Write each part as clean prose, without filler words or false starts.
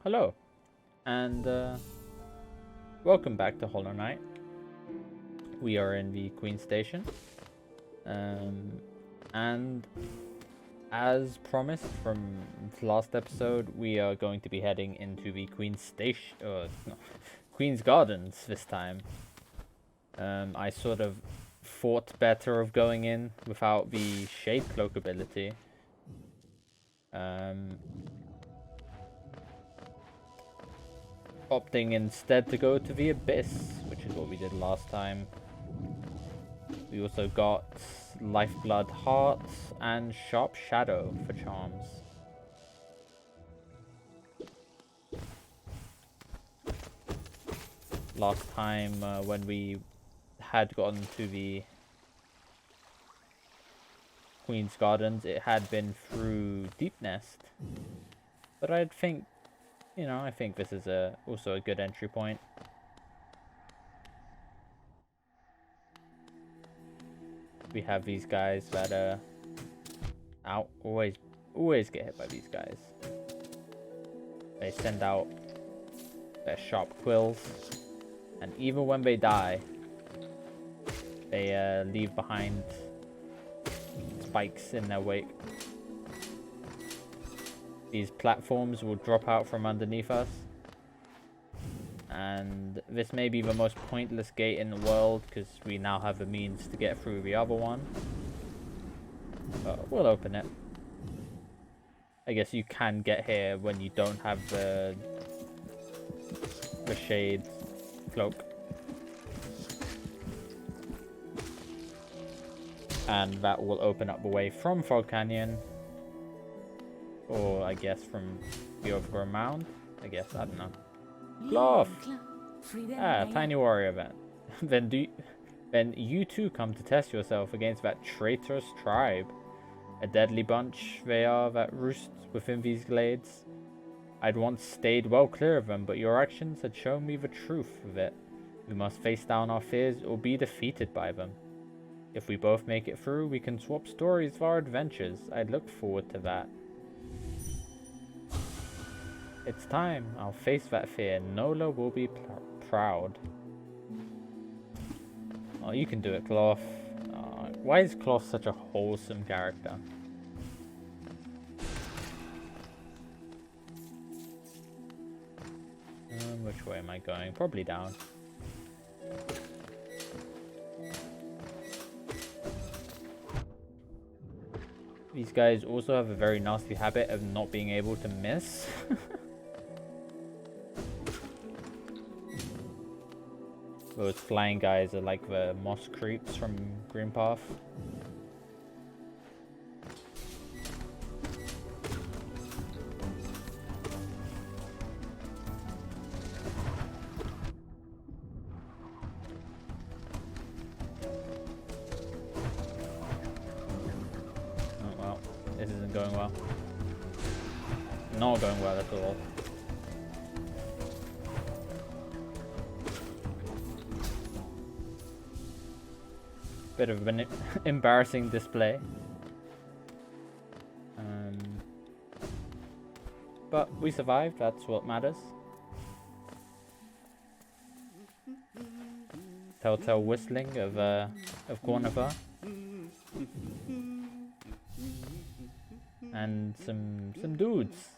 Hello, and welcome back to Hollow Knight. We are in the Queen Station, and as promised from the last episode, we are going to be heading into the Queen's Station, no, Queen's Gardens this time. I sort of thought better of going in without the Shade Cloak ability. Opting instead to go to the Abyss, which is what we did last time. We also got Lifeblood Hearts and Sharp Shadow for charms. Last time when we had gotten to the Queen's Gardens, it had been through Deep Nest. But I think, I think this is also a good entry point. We have these guys that always get hit by these guys. They send out their sharp quills, and even when they die, they leave behind spikes in their wake. These platforms will drop out from underneath us, and this may be the most pointless gate in the world because we now have the means to get through the other one, but we'll open it. I guess you can get here when you don't have the Shade Cloak, and that will open up the way from Fog Canyon. Or I guess from the Overgrown Mound. I guess, I don't know. Cloth! Ah, tiny warrior event. Then you too come to test yourself against that traitorous tribe. A deadly bunch they are that roost within these glades. I'd once stayed well clear of them, but your actions had shown me the truth of it. We must face down our fears or be defeated by them. If we both make it through, we can swap stories of our adventures. I'd look forward to that. It's time. I'll face that fear. Nola will be proud. Oh, you can do it, Cloth. Why is Cloth such a wholesome character? Which way am I going? Probably down. These guys also have a very nasty habit of not being able to miss. Those flying guys are like the moss creeps from Green Path. Oh well, this isn't going well. Not going well at all. Bit of an embarrassing display. But we survived, that's what matters. Telltale whistling of Cornifer. And some dudes.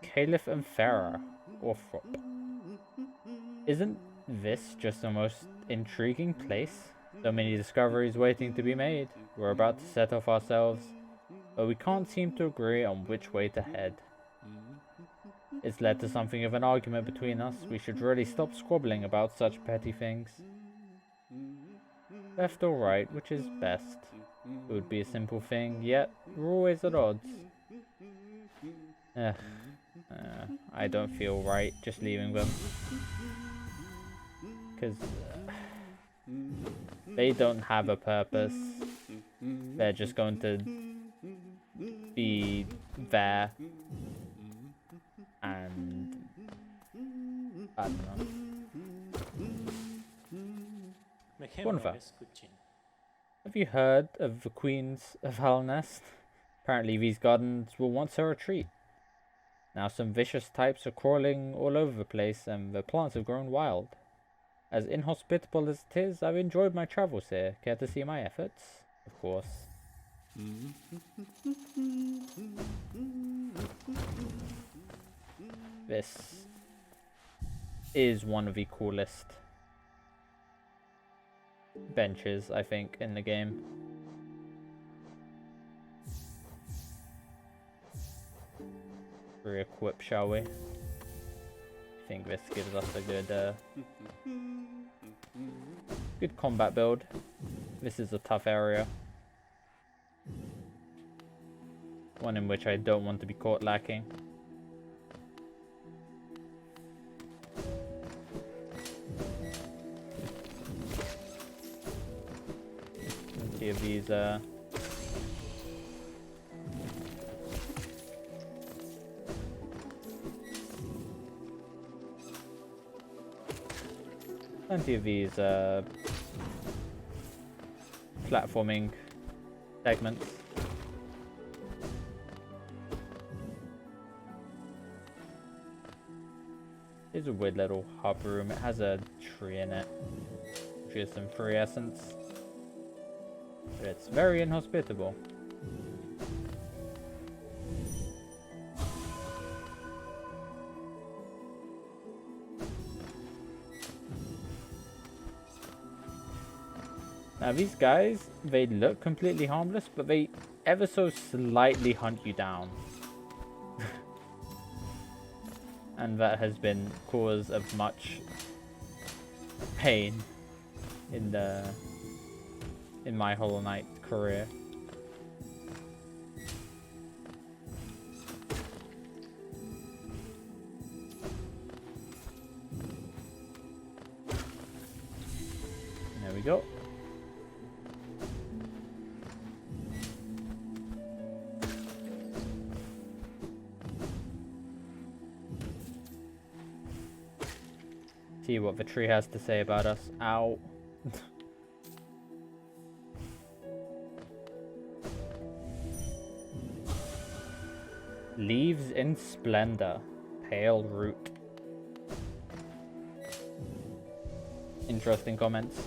Caliph and Farah, or Frop. Isn't this just the most intriguing place? So many discoveries waiting to be made. We're about to set off ourselves, but we can't seem to agree on which way to head. It's led to something of an argument between us. We should really stop squabbling about such petty things. Left or right, which is best? It would be a simple thing, yet we're always at odds. I don't feel right just leaving them. Because they don't have a purpose. They're just going to be there. And I don't know. Wonderful. Have you heard of the Queens of Hellnest? Apparently these gardens were once her retreat. Now some vicious types are crawling all over the place and the plants have grown wild. As inhospitable as it is, I've enjoyed my travels here. Care to see my efforts? Of course. This is one of the coolest benches, I think, in the game. Re-equip, shall we? I think this gives us a good combat build. This is a tough area. One in which I don't want to be caught lacking. Plenty of these platforming segments. It's a weird little hub room. It has a tree in it, which is some free essence. But it's very inhospitable. Now these guys, they look completely harmless, but they ever so slightly hunt you down. And that has been cause of much pain in my Hollow Knight career. There we go. See what the tree has to say about us. Ow. Leaves in splendor. Pale root. Interesting comments.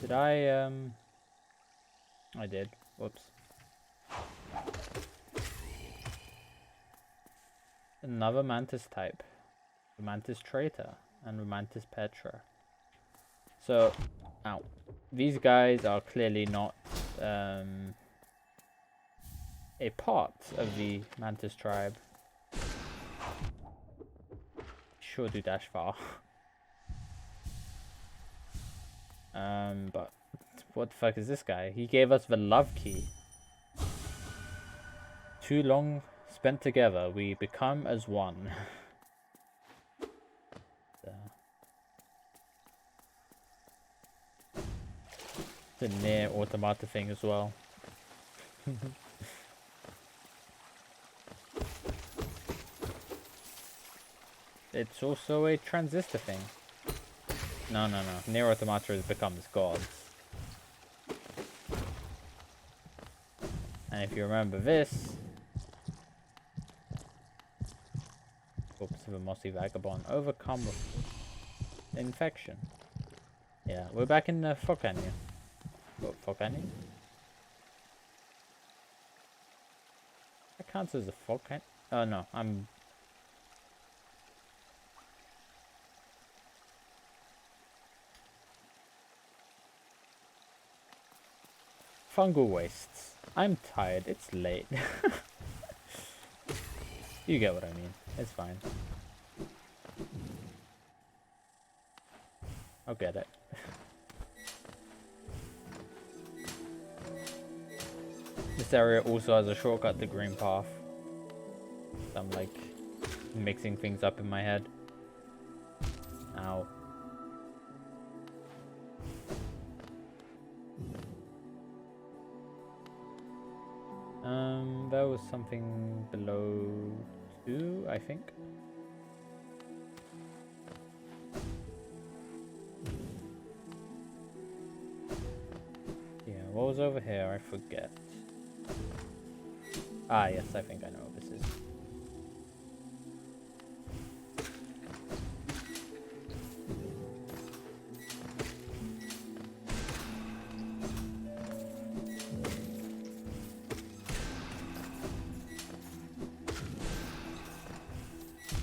Did I did. Whoops. Another mantis type. The mantis traitor and the mantis petra. So, ow. These guys are clearly not a part of the mantis tribe. Sure do dash far. But what the fuck is this guy? He gave us the love key. Too long spent together, we become as one. It's a near automata thing as well. It's also a transistor thing. No. Near automata has become gods. And if you remember this... Oops, of a mossy vagabond. Overcome with infection. Yeah, we're back in the Fog Canyon. What, Fog Canyon? That counts as a Fog Canyon? Oh no, I'm... Fungal wastes. I'm tired. It's late. You get what I mean. It's fine. I'll get it. This area also has a shortcut to Green Path. I'm like mixing things up in my head. Ow. There was something below 2, I think. Yeah, what was over here? I forget. Ah, yes, I think I know what this is.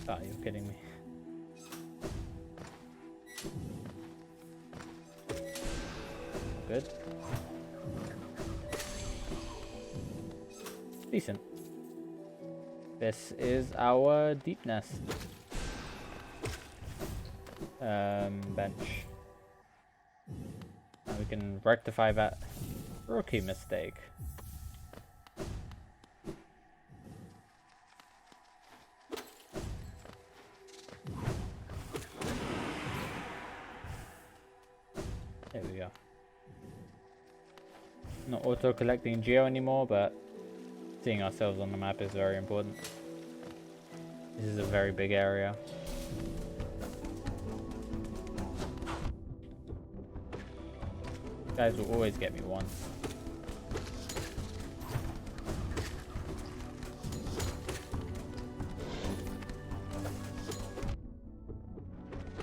Ah, you're kidding me. Good. Decent. This is our deep nest. Bench. Now we can rectify that rookie mistake. There we go. Not auto-collecting geo anymore, but seeing ourselves on the map is very important. This is a very big area. Guys will always get me once.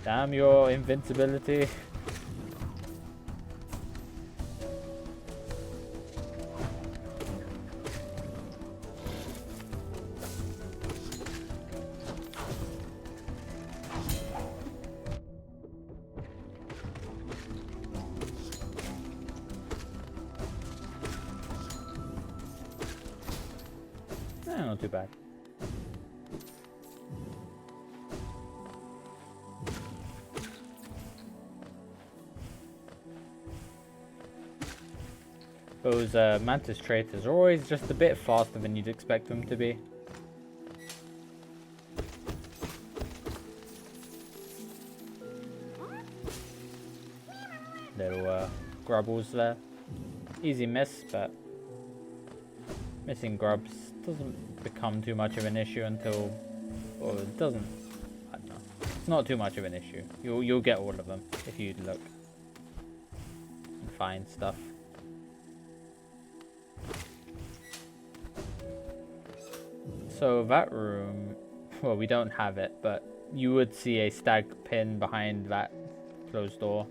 Damn your invincibility. Not too bad. Those mantis traitors are always just a bit faster than you'd expect them to be. Little grubbles there. Easy miss, but missing grubs doesn't become too much of an issue until, or it doesn't, I don't know. It's not too much of an issue. You'll get all of them if you look and find stuff. So that room, well, we don't have it, but you would see a stag pin behind that closed door.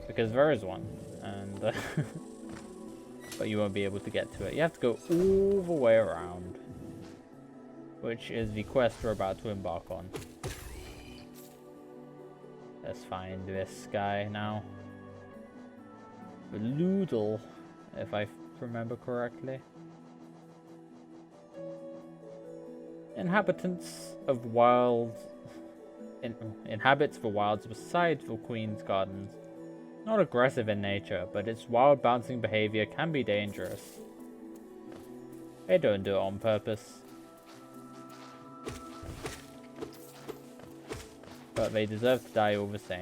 Because there is one, and but you won't be able to get to it. You have to go all the way around, which is the quest we're about to embark on. Let's find this guy now. The Loodle, if I remember correctly. Inhabitants of wilds, inhabits the wilds beside the Queen's Gardens. Not aggressive in nature, but its wild bouncing behavior can be dangerous. They don't do it on purpose. But they deserve to die all the same.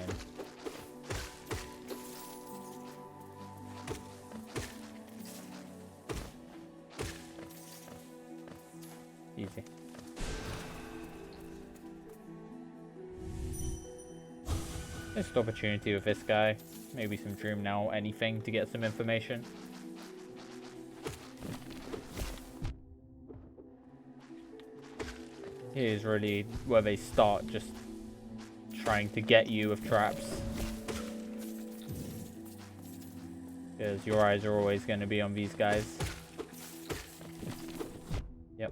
Easy. Missed opportunity with this guy. Maybe some dream now, anything to get some information. Here's really where they start just trying to get you with traps. Because your eyes are always going to be on these guys. Yep.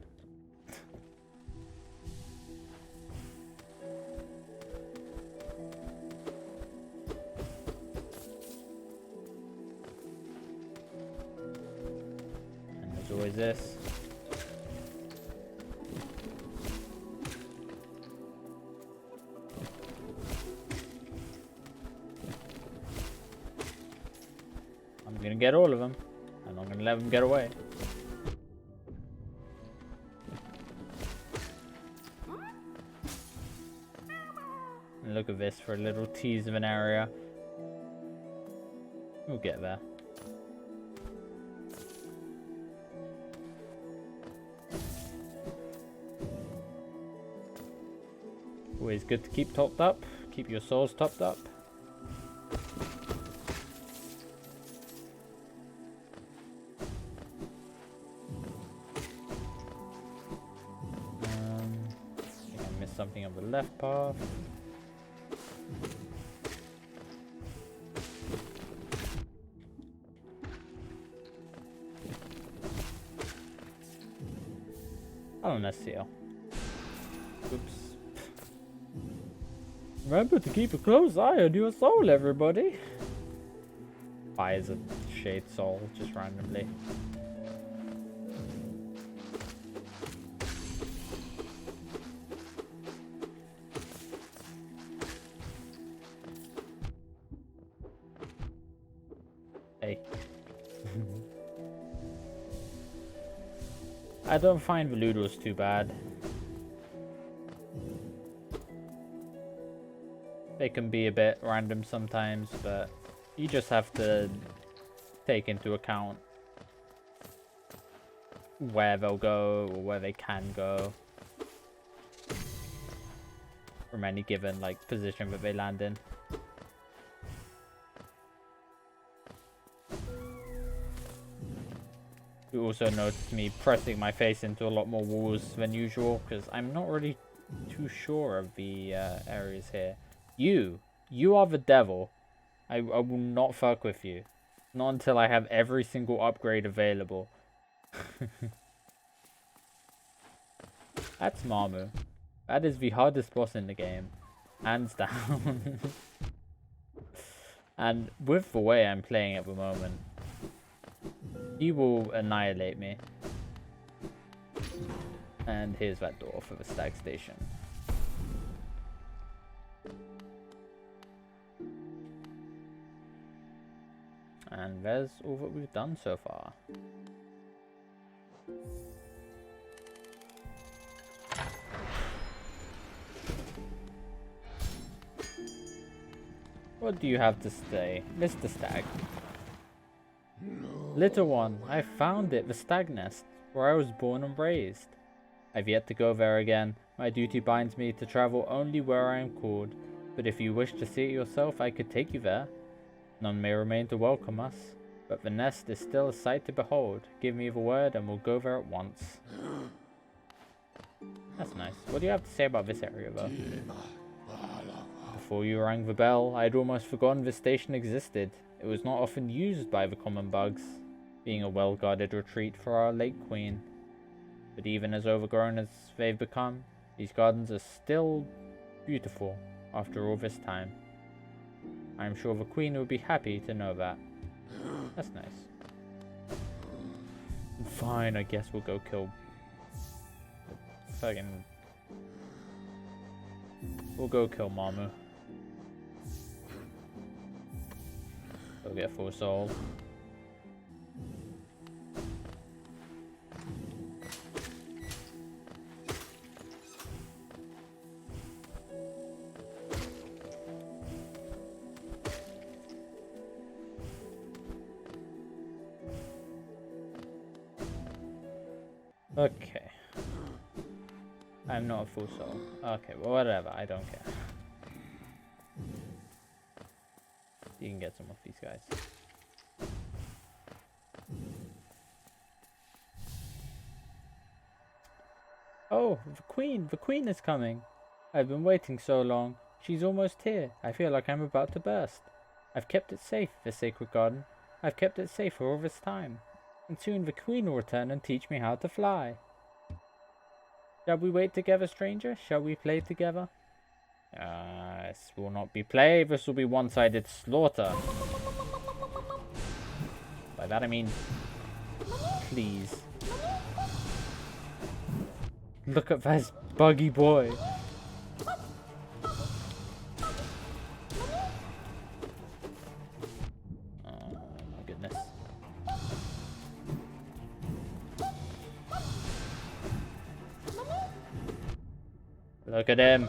Always this. I'm gonna get all of them, and I'm gonna let them get away. And look at this for a little tease of an area. We'll get there. Always good to keep topped up. Keep your souls topped up. I think I missed something on the left path. Oh, let's see. Oops. Remember to keep a close eye on your soul, everybody. Fires a shade soul just randomly. Hey. I don't find the Ludos too bad. They can be a bit random sometimes, but you just have to take into account where they'll go or where they can go from any given like position that they land in. You also notice me pressing my face into a lot more walls than usual because I'm not really too sure of the areas here. You are the devil. I will not fuck with you. Not until I have every single upgrade available. That's Mamu. That is the hardest boss in the game. Hands down. And with the way I'm playing at the moment, he will annihilate me. And here's that door for the stag station. And there's all that we've done so far. What do you have to say, Mr. Stag? Little one, I found it, the stag nest, where I was born and raised. I've yet to go there again. My duty binds me to travel only where I am called, but if you wish to see it yourself, I could take you there. None may remain to welcome us, but the nest is still a sight to behold. Give me the word and we'll go there at once. That's nice. What do you have to say about this area, though? Before you rang the bell, I had almost forgotten this station existed. It was not often used by the common bugs, being a well-guarded retreat for our late queen. But even as overgrown as they've become, these gardens are still beautiful after all this time. I'm sure the queen would be happy to know that. That's nice. Fine, I guess we'll go kill... Fucking... We'll go kill Mamu. Go get full soul. Okay. I'm not a full soul. Okay, well, whatever. I don't care. You can get some of these guys. Oh, the queen! The queen is coming! I've been waiting so long. She's almost here. I feel like I'm about to burst. I've kept it safe, the sacred garden. I've kept it safe for all this time. And soon the queen will return and teach me how to fly. Shall we wait together, stranger? Shall we play together? This will not be play. This will be one-sided slaughter. By that I mean, please. Look at this buggy boy. Oh my goodness. Look at him.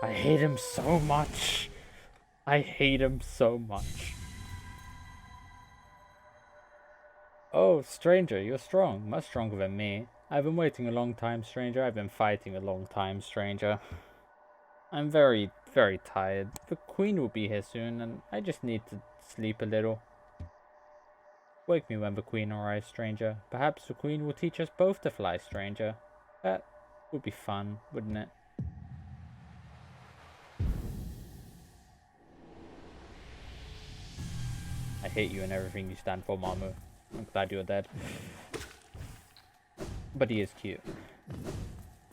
I hate him so much. I hate him so much. Oh, stranger, you're strong. Much stronger than me. I've been waiting a long time, stranger. I've been fighting a long time, stranger. I'm very, very tired. The queen will be here soon, and I just need to sleep a little. Wake me when the queen arrives, stranger. Perhaps the queen will teach us both to fly, stranger. That would be fun, wouldn't it? I hate you and everything you stand for, Mamu. I'm glad you're dead. But he is cute.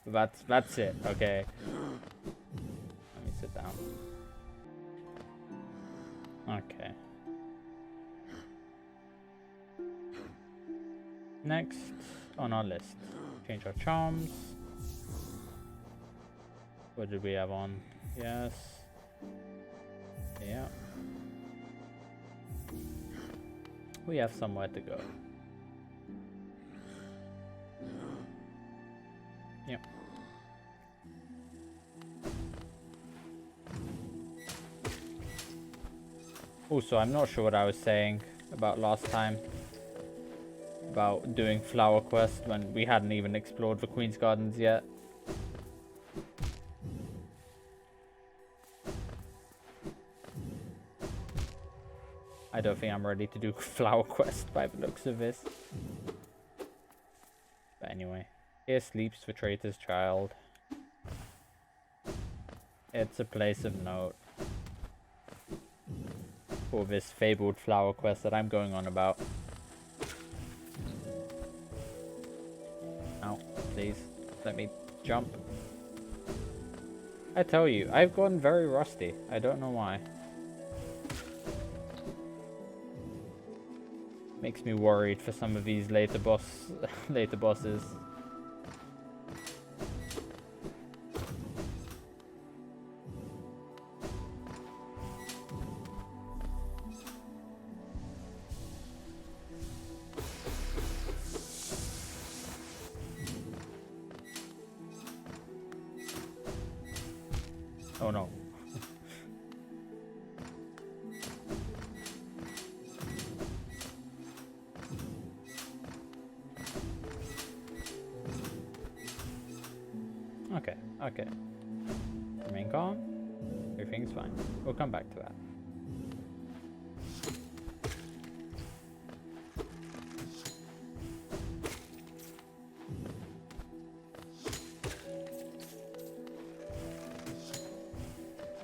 That's it, okay. Let me sit down. Okay. Next on our list. Change our charms. What did we have on? Yes. Yeah. We have somewhere to go. Yep. Also, I'm not sure what I was saying about last time. About doing flower quest when we hadn't even explored the Queen's Gardens yet. I don't think I'm ready to do flower quest by the looks of this. But anyway, here sleeps the traitor's child. It's a place of note for this fabled flower quest that I'm going on about. Ow, please, let me jump. I tell you, I've gotten very rusty. I don't know why. Makes me worried for some of these later bosses. Oh no. Okay. Remain calm. Everything's fine. We'll come back to that.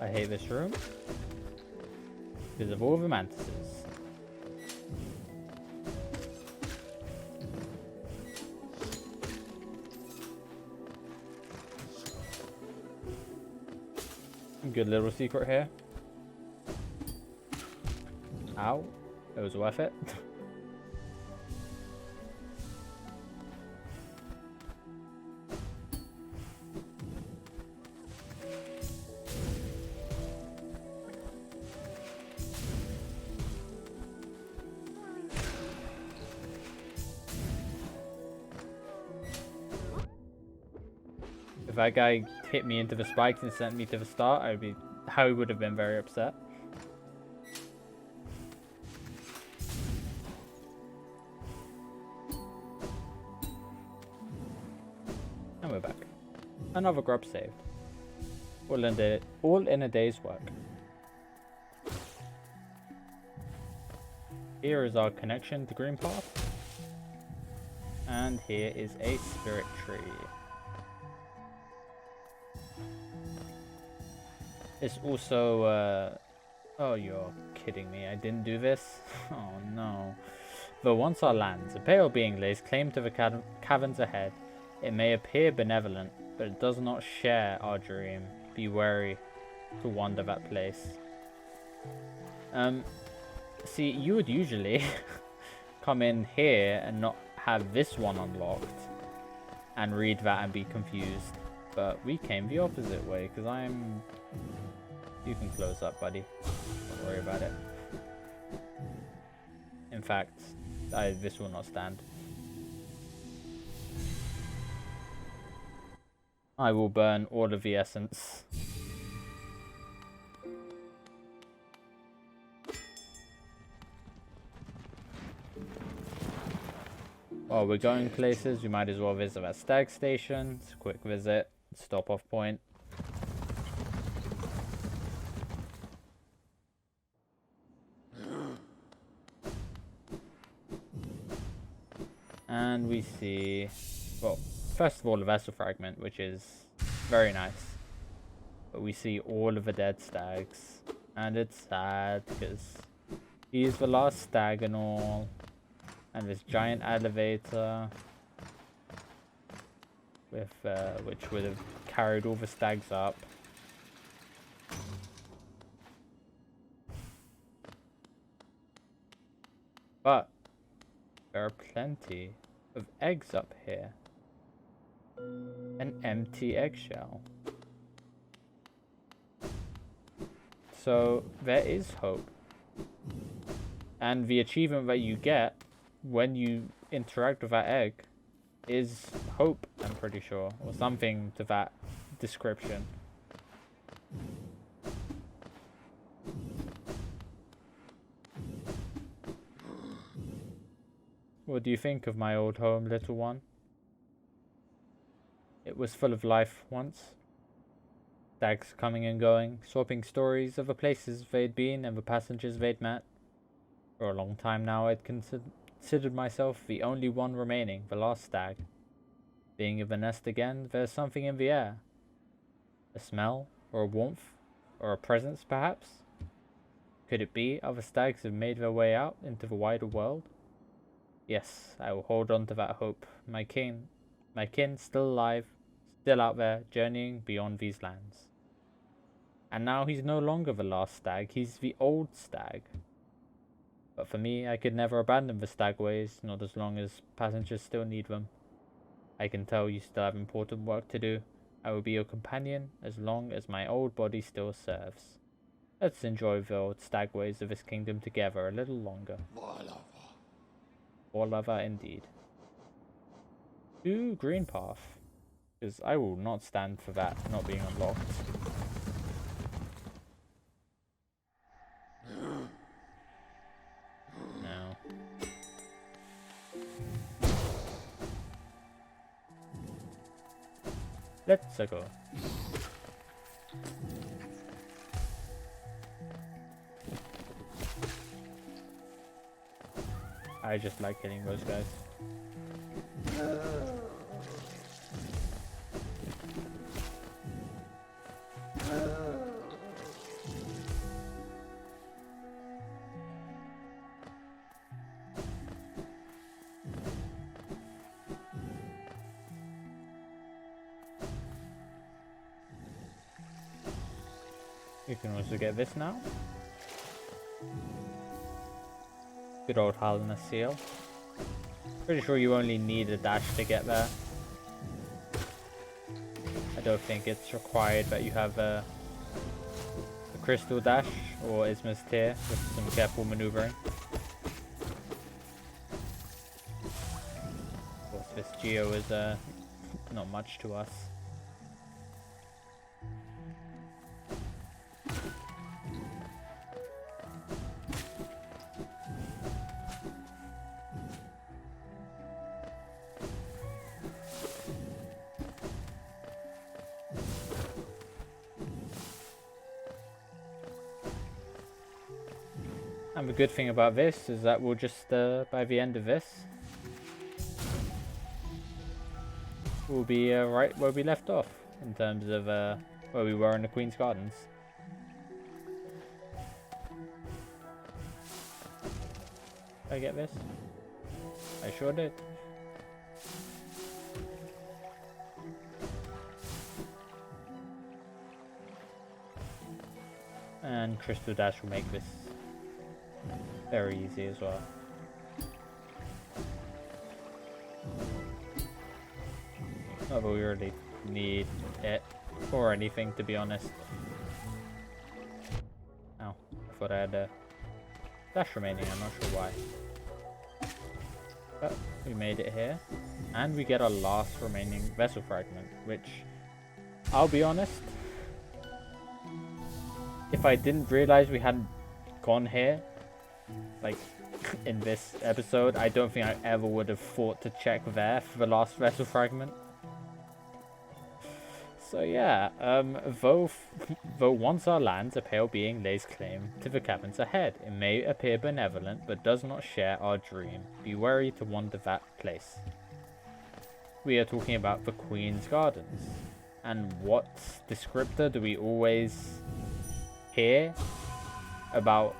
I hate this room because of all the mantises. Good little secret here. Ow. It was worth it. If that guy hit me into the spikes and sent me to the start, I would have been very upset. And we're back. Another grub saved. All in a day's work. Here is our connection to Green Path. And here is a spirit tree. It's also, oh, you're kidding me. I didn't do this? Oh, no. Though once our lands, a pale being lays claim to the caverns ahead. It may appear benevolent, but it does not share our dream. Be wary to wander that place. See, you would usually come in here and not have this one unlocked and read that and be confused. But we came the opposite way, because I'm... You can close up, buddy. Don't worry about it. In fact, this will not stand. I will burn all of the essence. While we're going places, we might as well visit that stag station. It's a quick visit, stop off point. And we see, well, first of all, a vessel fragment, which is very nice. But we see all of the dead stags. And it's sad, because he's the last stag and all. And this giant elevator, with which would have carried all the stags up. But there are plenty of eggs up here. An empty eggshell. So there is hope. And the achievement that you get when you interact with that egg is hope, I'm pretty sure. Or something to that description. What do you think of my old home, little one? It was full of life once. Stags coming and going, swapping stories of the places they'd been and the passengers they'd met. For a long time now, I'd considered myself the only one remaining, the last stag. Being in the nest again, there's something in the air. A smell, or a warmth, or a presence, perhaps? Could it be other stags have made their way out into the wider world? Yes, I will hold on to that hope. My kin still alive, still out there, journeying beyond these lands. And now he's no longer the last stag, he's the old stag. But for me, I could never abandon the stag ways, not as long as passengers still need them. I can tell you still have important work to do. I will be your companion as long as my old body still serves. Let's enjoy the old stag ways of this kingdom together a little longer. Forever indeed. To green path, because I will not stand for that not being unlocked. No. Let's go. I just like hitting those guys. You can also get this now. Good old Halina seal. Pretty sure you only need a dash to get there. I don't think it's required that you have a crystal dash or Isma's tear with some careful maneuvering. Of course, this geo is not much to us. And the good thing about this is that we'll just, by the end of this, we'll be right where we left off in terms of where we were in the Queen's Gardens. Did I get this? I sure did. And Crystal Dash will make this very easy as well. Not that we really need it or anything, to be honest. Oh, I thought I had a dash remaining, I'm not sure why. But we made it here. And we get our last remaining vessel fragment, which, I'll be honest, if I didn't realize we hadn't gone here, like in this episode. I don't think I ever would have thought to check there for the last vessel fragment. So yeah, though once our lands, a pale being lays claim to the caverns ahead. It may appear benevolent, but does not share our dream. Be wary to wander that place. We are talking about the Queen's Gardens. And what descriptor do we always hear about,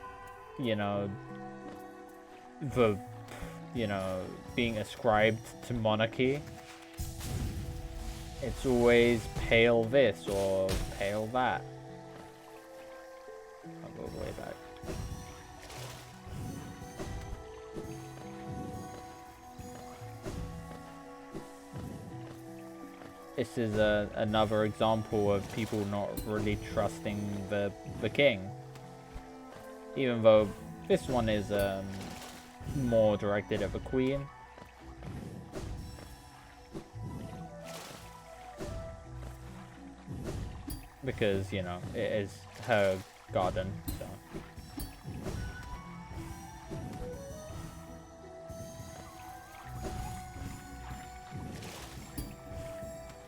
you know, the, you know, being ascribed to monarchy? It's always pale this or pale that. I'll go all the way back. This is another example of people not really trusting the king. Even though this one is more directed at the queen. Because, you know, it is her garden, so.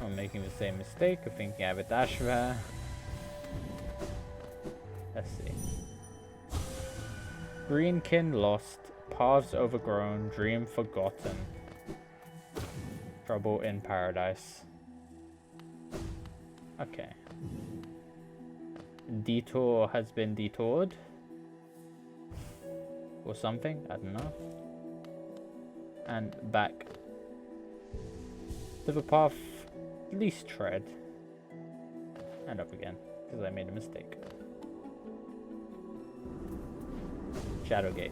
I'm making the same mistake of thinking I have a dash there. Let's see. Greenkin lost, paths overgrown, dream forgotten. Trouble in paradise. Okay. Detour has been detoured. Or something, I don't know. And back to the path least tread. And up again, because I made a mistake. Shadowgate.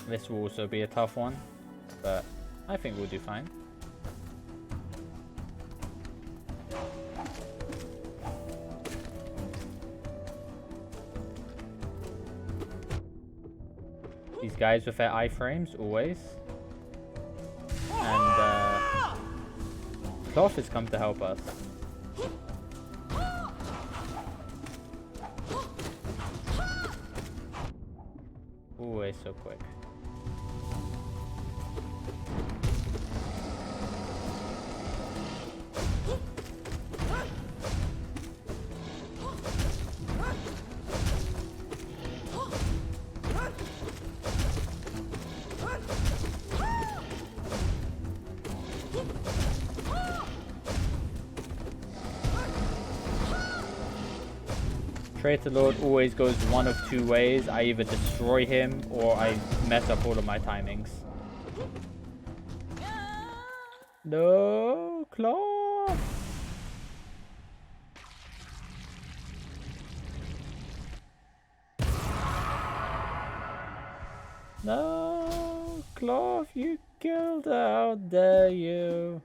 This will also be a tough one, but I think we'll do fine. These guys with their iframes, always. And Cloth has come to help us. Always so quick. Traitor Lord always goes one of two ways. I either destroy him or I mess up all of my timings. No, Claw! No, Claw, you killed her. How dare you?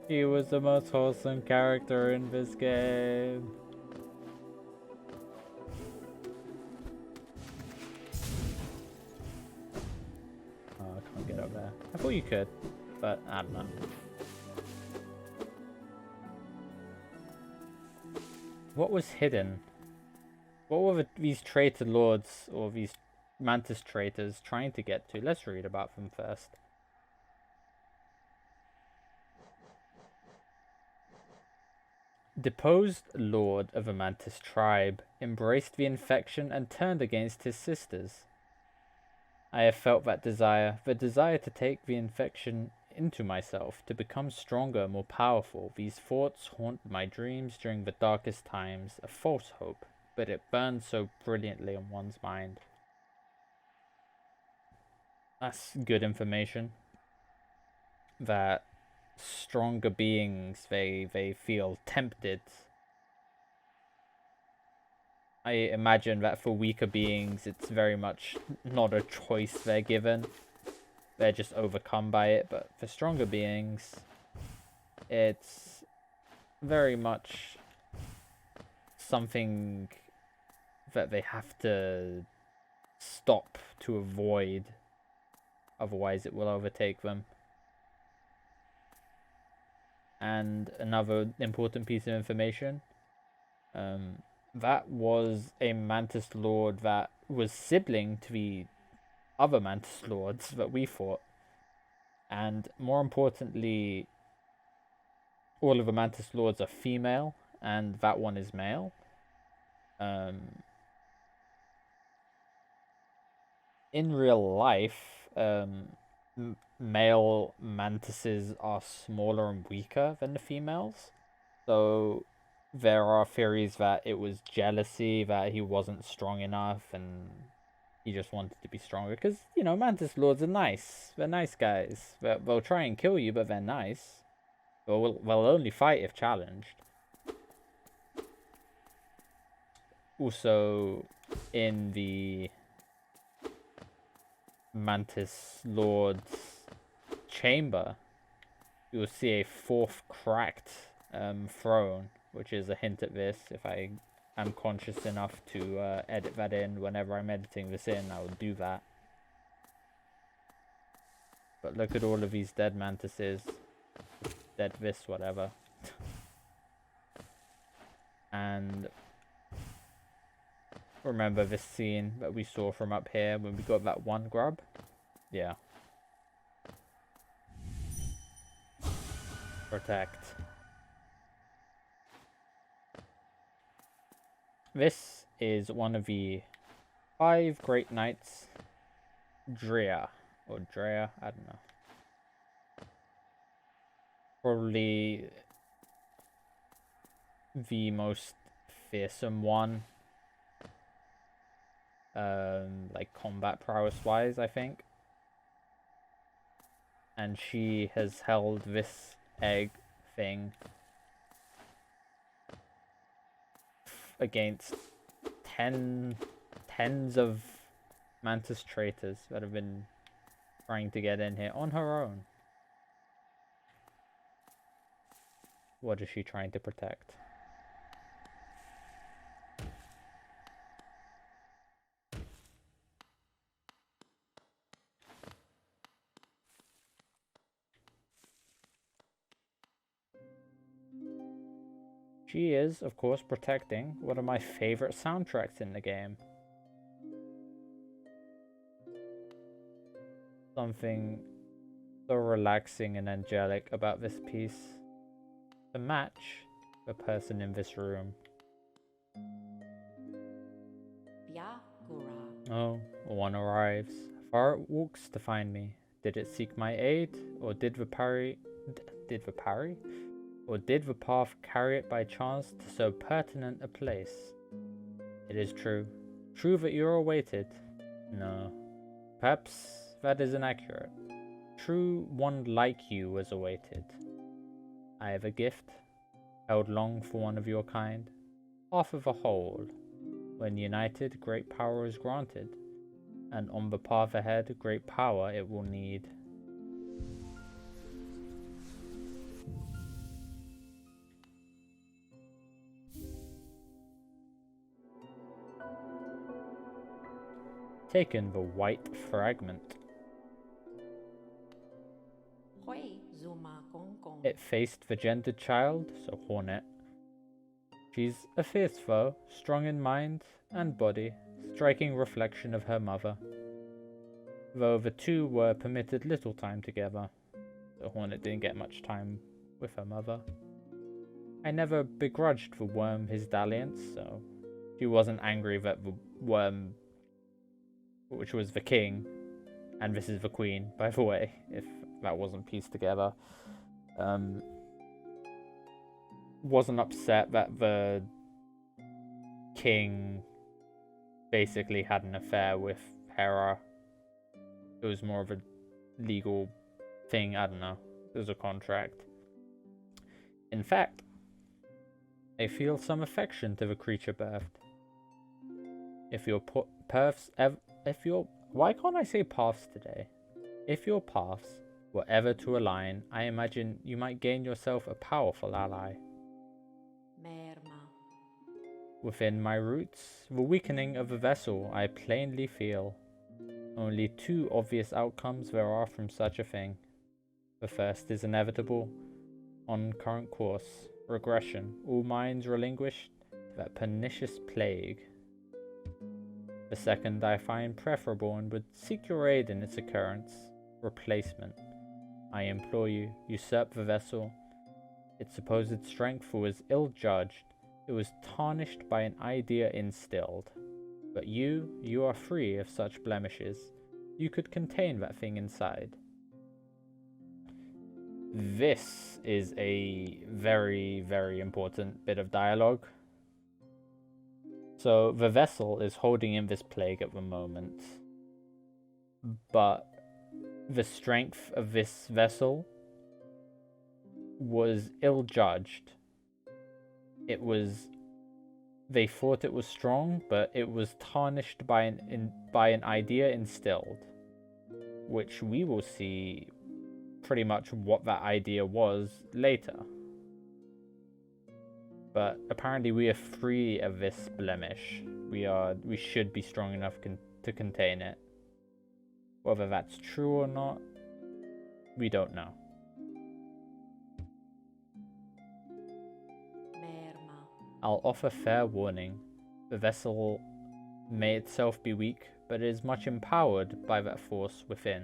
He was the most wholesome character in this game. Get up there. I thought you could, but I don't know. What was hidden? What were these traitor lords or these mantis traitors trying to get to? Let's read about them first. Deposed lord of a mantis tribe embraced the infection and turned against his sisters. I have felt that desire, the desire to take the infection into myself, to become stronger, more powerful. These thoughts haunt my dreams during the darkest times, a false hope, but it burns so brilliantly on one's mind. That's good information. That stronger beings, they feel tempted. I imagine that for weaker beings, it's very much not a choice they're given. They're just overcome by it. But for stronger beings, it's very much something that they have to stop to avoid. Otherwise, it will overtake them. And another important piece of information, that was a Mantis Lord that was sibling to the other Mantis Lords that we fought. And more importantly, all of the Mantis Lords are female, and that one is male. In real life, male mantises are smaller and weaker than the females. So there are theories that it was jealousy, that he wasn't strong enough and he just wanted to be stronger. Because, you know, Mantis Lords are nice. They're nice guys. They'll try and kill you, but they're nice. They'll only fight if challenged. Also, in the Mantis Lord's chamber, you will see a fourth cracked throne, which is a hint at this. If I am conscious enough to edit that in whenever I'm editing this in, I will do that. But look at all of these dead mantises. Dead this, whatever. And remember this scene that we saw from up here when we got that one grub? Yeah. Protect. This is one of the 5 Great Knights, Drea, or Drea, I don't know. Probably the most fearsome one, like combat prowess wise, I think. And she has held this egg thing against tens of mantis traitors that have been trying to get in here on her own. What is she trying to protect? She is, of course, protecting one of my favorite soundtracks in the game. Something so relaxing and angelic about this piece to match the person in this room. Oh, one arrives. Far it walks to find me. Did it seek my aid, or did the path carry it by chance to so pertinent a place? It is true. True that you are awaited. No. Perhaps that is inaccurate. True, one like you was awaited. I have a gift, held long for one of your kind, half of a whole. When united, great power is granted, and on the path ahead, great power it will need. Taken the white fragment. It faced the gendered child, so Hornet. She's a fierce foe, strong in mind and body, striking reflection of her mother. Though the two were permitted little time together, the Hornet didn't get much time with her mother. I never begrudged the worm his dalliance, so she wasn't angry that the worm, which was the king, and this is the queen, by the way, if that wasn't pieced together, wasn't upset that the king basically had an affair with Hera. It was more of a legal thing, I don't know. It was a contract. In fact, I feel some affection to the creature birthed. Why can't I say paths today? If your paths were ever to align, I imagine you might gain yourself a powerful ally. Within my roots, the weakening of a vessel I plainly feel. Only 2 obvious outcomes there are from such a thing. The first is inevitable. On current course. Regression. All minds relinquished to that pernicious plague. The second I find preferable and would seek your aid in its occurrence. Replacement. I implore you, usurp the vessel. Its supposed strength was ill-judged. It was tarnished by an idea instilled. But you are free of such blemishes. You could contain that thing inside. This is a very, very important bit of dialogue. So, the vessel is holding in this plague at the moment. But the strength of this vessel was ill-judged. They thought it was strong, but it was tarnished by an idea instilled. Which we will see pretty much what that idea was later. But apparently we are free of this blemish. We should be strong enough to contain it. Whether that's true or not, we don't know. I'll offer fair warning. The vessel may itself be weak, but it is much empowered by that force within.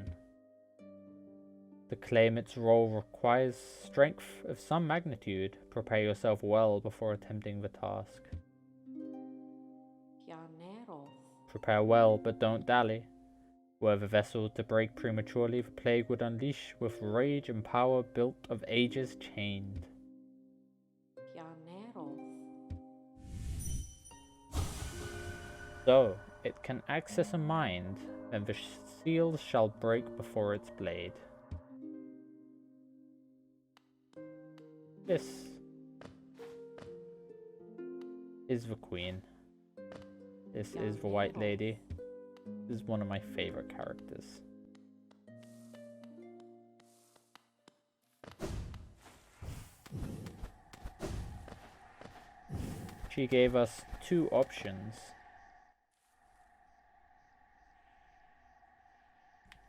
To claim its role requires strength of some magnitude. Prepare yourself well before attempting the task. Prepare well, but don't dally. Were the vessel to break prematurely, the plague would unleash with rage and power built of ages chained. So, it can access a mind, and the seal shall break before its blade. This is the Queen. This is the White Lady. This is one of my favorite characters. She gave us two options.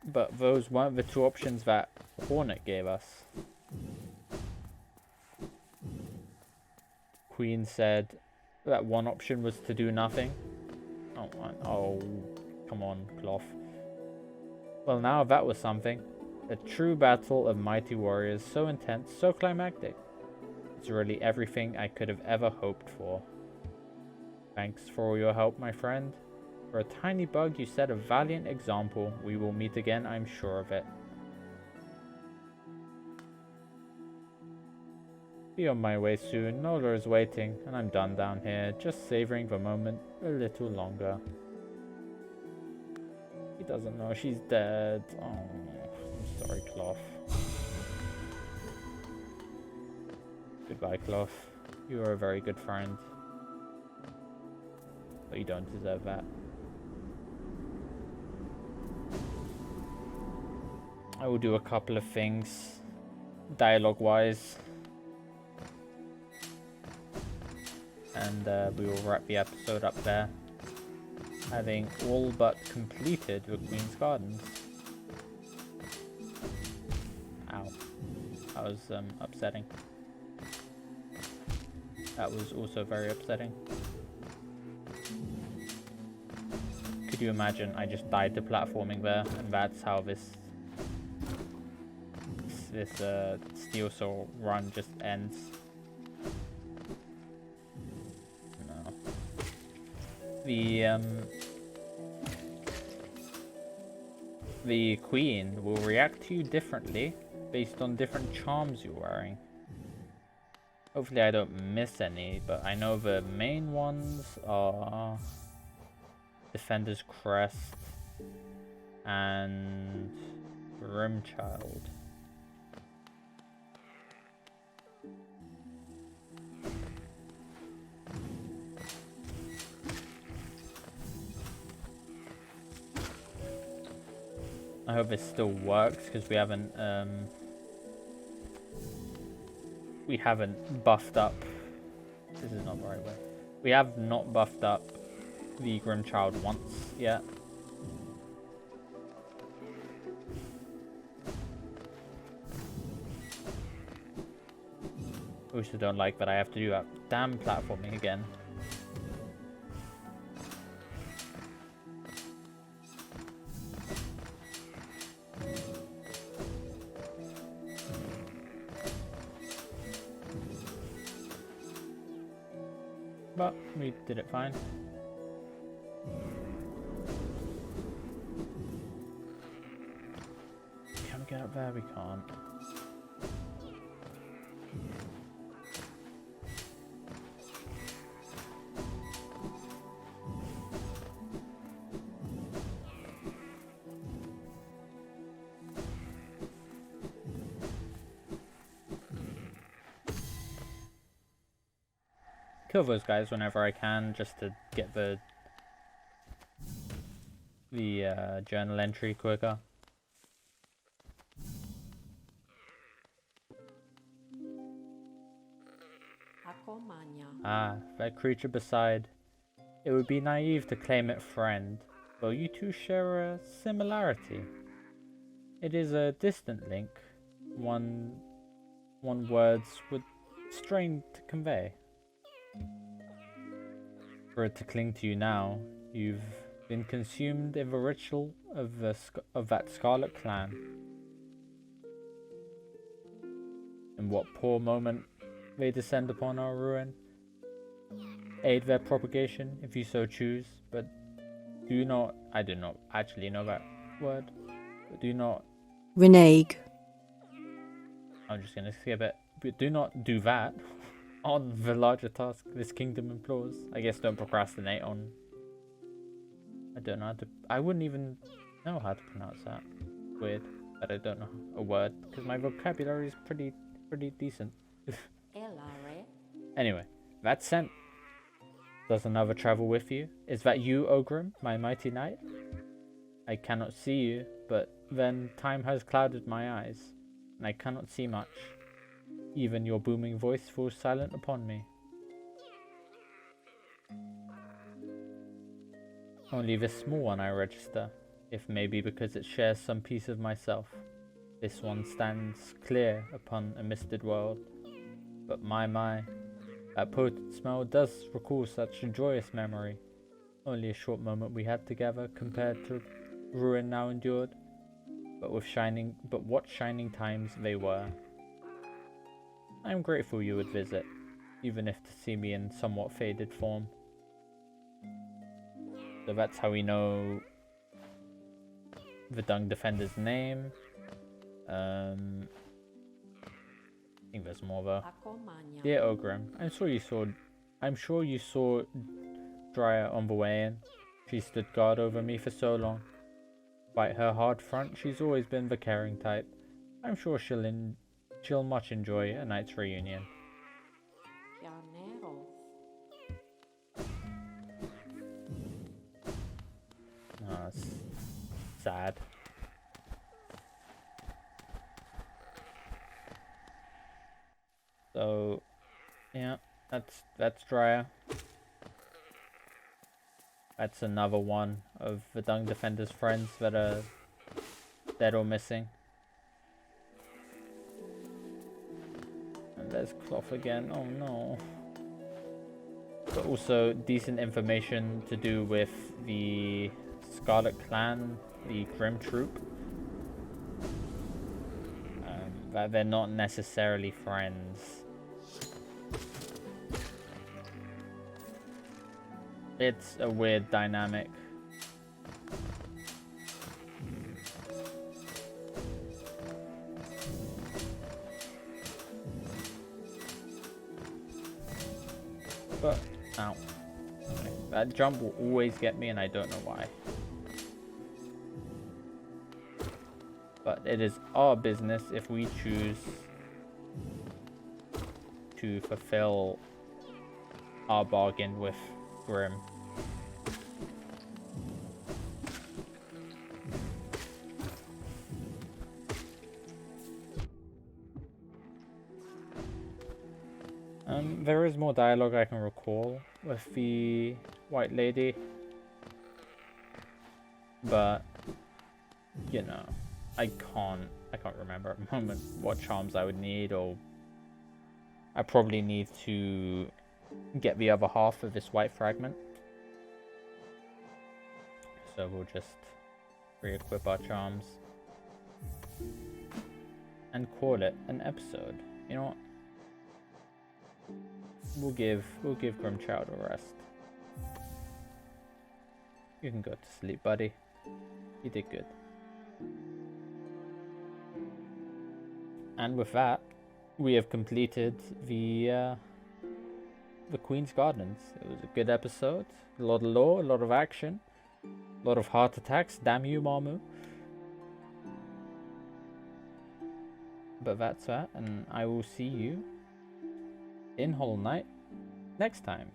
But those weren't the two options that Hornet gave us. Queen said that one option was to do nothing. Oh, come on, Cloth. Well, now that was something. A true battle of mighty warriors, so intense, so climactic. It's really everything I could have ever hoped for. Thanks for all your help, my friend. For a tiny bug, you set a valiant example. We will meet again, I'm sure of it. Be on my way soon. Nola is waiting, and I'm done down here, just savoring the moment a little longer. He doesn't know she's dead. Oh, I'm sorry, Cloth. Goodbye, Cloth. You are a very good friend. But you don't deserve that. I will do a couple of things, dialogue-wise. And we will wrap the episode up there, having all but completed the Queen's Gardens. Ow. That was upsetting. That was also very upsetting. Could you imagine I just died to platforming there, and that's how this Steel Soul run just ends? The Queen will react to you differently based on different charms you're wearing. Hopefully I don't miss any, but I know the main ones are Defender's Crest and Grimchild. I hope it still works, because we haven't buffed up. This is not the right way. We have not buffed up the Grimchild once yet. I also don't like that I have to do that damn platforming again. But we did it fine. Can we get up there? We can't. Kill those guys whenever I can, just to get the journal entry quicker. Ah, that creature beside. It would be naive to claim it friend, though you two share a similarity. It is a distant link, one words would strain to convey. For it to cling to you now, you've been consumed in the ritual of that Scarlet Clan. In what poor moment they descend upon our ruin? Aid their propagation if you so choose, but do not, I do not actually know that word, but do not... Renege. I'm just gonna skip it. But do not do that. On the larger task this kingdom implores. I guess don't procrastinate on... I don't know how to... I wouldn't even know how to pronounce that. Weird that I don't know a word, because my vocabulary is pretty decent. Anyway, that's sent. Does another travel with you? Is that you, Ogrim, my mighty knight? I cannot see you, but then time has clouded my eyes, and I cannot see much. Even your booming voice falls silent upon me. Only this small one I register, if maybe because it shares some piece of myself. This one stands clear upon a misted world. But my, that potent smell does recall such a joyous memory. Only a short moment we had together compared to ruin now endured. But what shining times they were. I am grateful you would visit, even if to see me in somewhat faded form. So that's how we know the Dung Defender's name. I think there's more though. Dear Ogrim, I'm sure you saw Drya on the way in. She stood guard over me for so long. Despite her hard front, she's always been the caring type. I'm sure she'll much enjoy a night's reunion. Oh, that's sad. So, yeah, that's Drya. That's another one of the Dung Defender's friends that are dead or missing. And there's Cloth again, oh no. But also decent information to do with the Scarlet Clan, the Grim Troop. That they're not necessarily friends. It's a weird dynamic. But, ow. Okay. That jump will always get me and I don't know why. But it is our business if we choose to fulfill our bargain with Grim. There is more dialogue I can recall with the White Lady, but you know, I can't remember at the moment what charms I would need or I probably need to get the other half of this white fragment. So we'll just re-equip our charms and call it an episode. You know what? We'll give Grimchild a rest. You can go to sleep, buddy. You did good. And with that, we have completed the Queen's Gardens. It was a good episode. A lot of lore, a lot of action, a lot of heart attacks. Damn you, Mamu. But that's that, and I will see you in Hollow Knight next time.